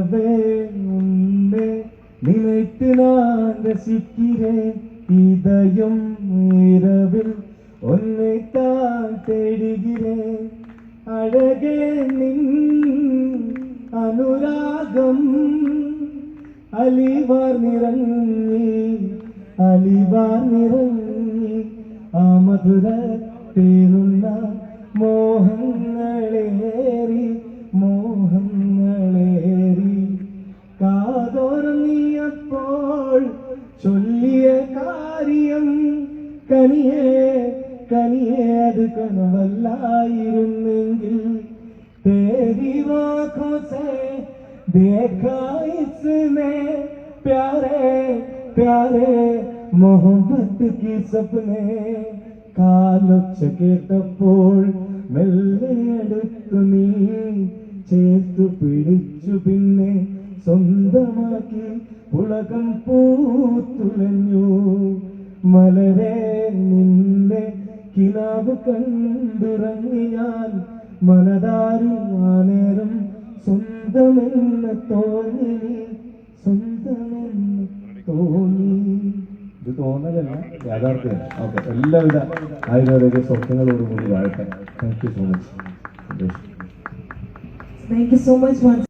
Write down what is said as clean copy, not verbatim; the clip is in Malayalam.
நிலவே உன்னை நினைத்து நான் ரசிக்கிறேன் இதயம் இரவில் உன்னை தான் தேடுகிறேன் அழகே நின் അനുരാഗം അലിവാർ നിറങ്ങി ആ മധുര തേനുന്ന മോഹങ്ങളേറി കാതോർന്നിയപ്പോൾ ചൊല്ലിയ കാര്യം കനിയേ അത് കനവല്ലായിരുന്നെങ്കിൽ तेरी आँखों से देखा इसने प्यारे प्यारे मोहब्बत की सपने കാലൊച്ച കേട്ടപ്പോൾ മെല്ലെ അടുത്തു നീ ചേർത്തു പിടിച്ചു പിന്നെ സ്വന്തമാക്കി പുളകം പൂത്തുലഞ്ഞു മലരെ നിന്നെ കിനാവ് കണ്ടുറങ്ങി ഞാൻ മനതാരിൽ ആ നേരം സ്വന്തമെന്ന് തോന്നി ഇത് തോന്നലല്ല യാഥാർത്ഥ്യമാണ്. ഓക്കെ, എല്ലാവിധ ആയുർവേദിക സ്വപ്നങ്ങളോടുകൂടി വാഴട്ടെ. Thank you so much.